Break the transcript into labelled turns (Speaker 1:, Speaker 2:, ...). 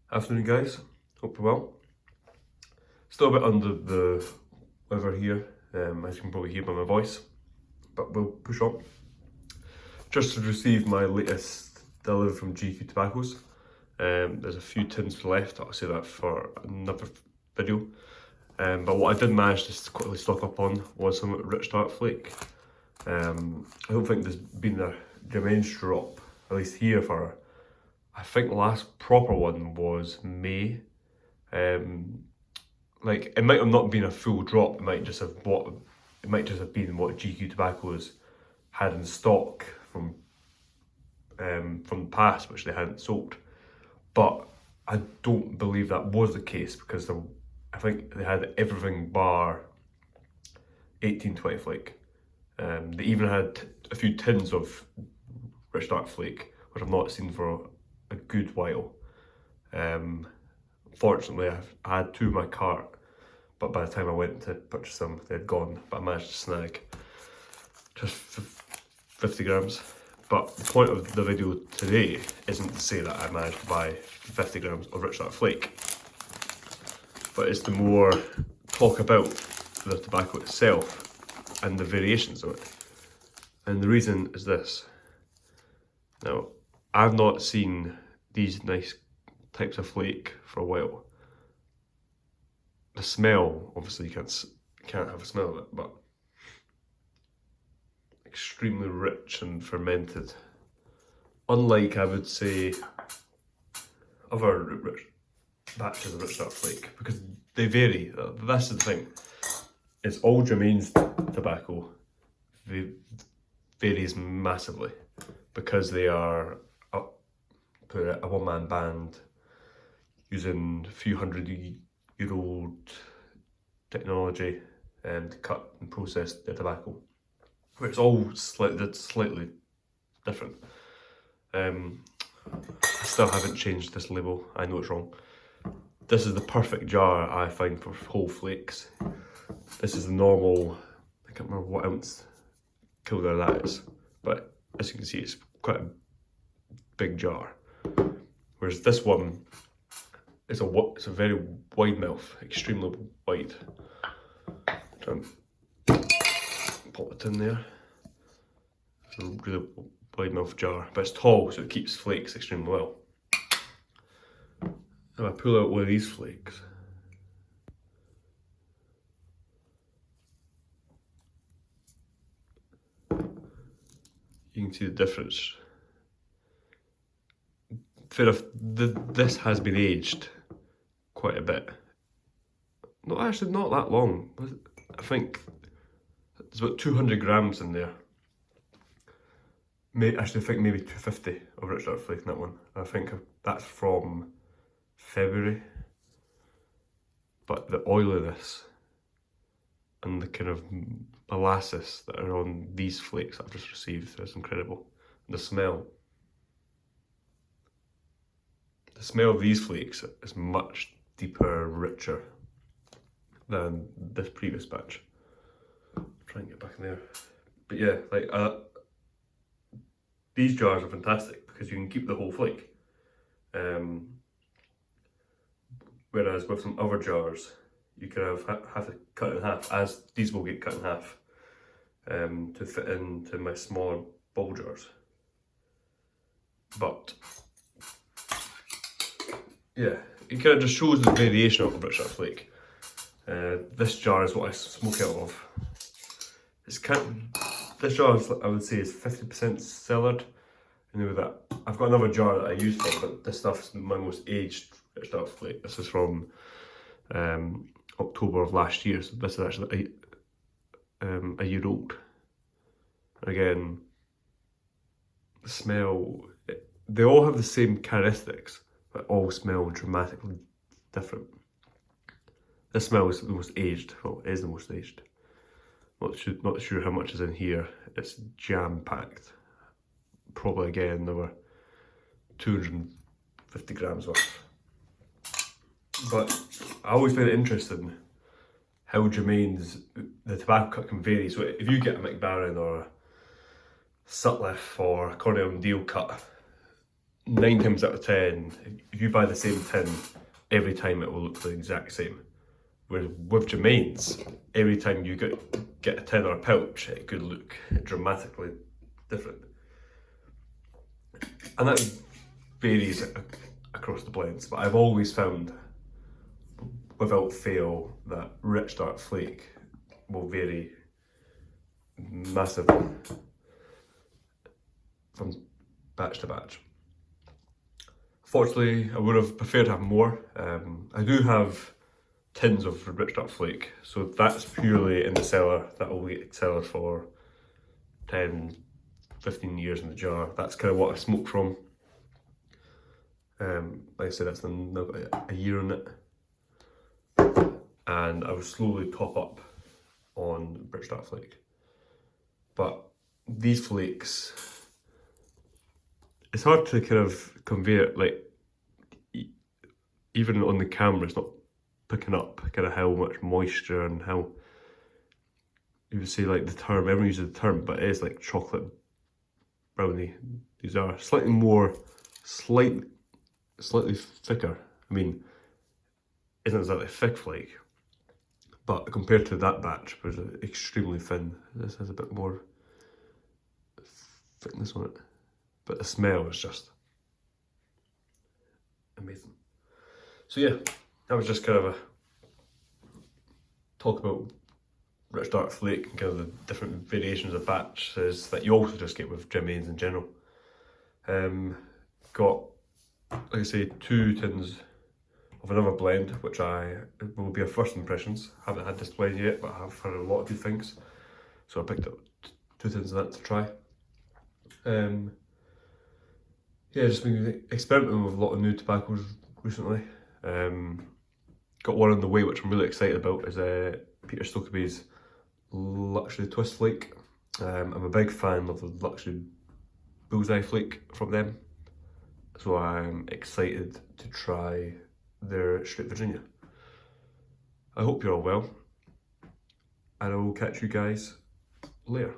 Speaker 1: Afternoon guys, hope you're well. Still a bit under the weather here, as you can probably hear by my voice, but we'll push on. Just received my latest delivery from GQ Tobaccos. There's a few tins left, I'll say that for another video. But what I did manage to quickly stock up on was some Rich Dark Flake. I don't think there's been a Germain's drop, at least here, for I think the last proper one was May. Like it might have not been a full drop. It might just have been what GQ Tobaccos had in stock from the past, which they hadn't sold. But I don't believe that was the case because I think they had everything bar 1820 Flake. They even had a few tins of Rich Dark Flake, which I've not seen for a good while. Fortunately, I had two in my cart, but by the time I went to purchase them, they had gone. But I managed to snag just 50 grams. But the point of the video today isn't to say that I managed to buy 50 grams of Rich Dark Flake, but it's to more talk about the tobacco itself and the variations of it. And the reason is this. Now, I've not seen these nice types of flake for a while. The smell, obviously you can't have a smell of it, but extremely rich and fermented. Unlike, I would say, other batches of Rich Dark Flake, because they vary. That's the thing. It's all Germain's tobacco varies massively because they are a one-man band using a few hundred-year-old technology to cut and process the tobacco, where it's all slightly different. I still haven't changed this label. I know it's wrong. This is the perfect jar I find for whole flakes. This is the normal, I can't remember what ounce killer that is, but as you can see, it's quite a big jar. Whereas this one is it's a very wide mouth, extremely wide. Try and pop it in there. It's a really wide mouth jar, but it's tall, so it keeps flakes extremely well. If I pull out one of these flakes, you can see the difference. Fair enough, this has been aged quite a bit. No, actually not that long. I think there's about 200 grams in there. Actually, I think maybe 250 of Rich Dark Flake in that one. I think that's from February. But the oiliness and the kind of molasses that are on these flakes that I've just received is incredible. The smell of these flakes is much deeper, richer than this previous batch. Try and get back in there. But yeah, like these jars are fantastic because you can keep the whole flake. Whereas with some other jars, you can have to cut it in half, as these will get cut in half to fit into my smaller bowl jars. But yeah, it kind of just shows the variation of Rich Dark Flake. This jar is what I smoke out of. This jar is, I would say, is 50% cellared. And with that, I've got another jar that I use for, but this stuff's my most aged Rich Dark Flake. This is from October of last year, so this is actually a year old. Again, the smell, they all have the same characteristics, but all smell dramatically different. This smell is the most aged. Well, it is the most aged. Not sure how much is in here. It's jam-packed. Probably again another 250 grams worth. But I always find it interesting how Germain's, the tobacco cut can vary. So if you get a McBaron or a Sutliff or a Cornell and Deal cut, 9 times out of 10, if you buy the same tin, every time it will look the exact same. Whereas with Germain's, every time you get a tin or a pouch, it could look dramatically different. And that varies across the blends, but I've always found, without fail, that Rich Dark Flake will vary massively from batch to batch. Fortunately, I would have preferred to have more. I do have tins of Rich Dark Flake, so that's purely in the cellar. That will be cellar for 10, 15 years in the jar. That's kind of what I smoke from. Like I said, that's now got a year on it. And I will slowly top up on Rich Dark Flake. But these flakes, it's hard to kind of convey it, like, even on the camera it's not picking up kind of how much moisture and how, you would say like the term, everyone uses the term, but it is like chocolate brownie. These are slightly more, slightly thicker. I mean, isn't exactly thick flake, but compared to that batch, which is extremely thin, this has a bit more thickness on it. But the smell is just amazing. So yeah, that was just kind of a talk about Rich Dark Flake and kind of the different variations of batches that you also just get with Germain's in general. Got, like I say, 2 tins of another blend, which will be a first impressions. Haven't had this blend yet, but I've heard a lot of good things. So I picked up 2 tins of that to try. Yeah, just been experimenting with a lot of new tobaccos recently. Got one on the way which I'm really excited about, is Peter Stokkebye's Luxury Twist Flake. I'm a big fan of the Luxury Bullseye Flake from them, so I'm excited to try their Straight Virginia. I hope you're all well, and I will catch you guys later.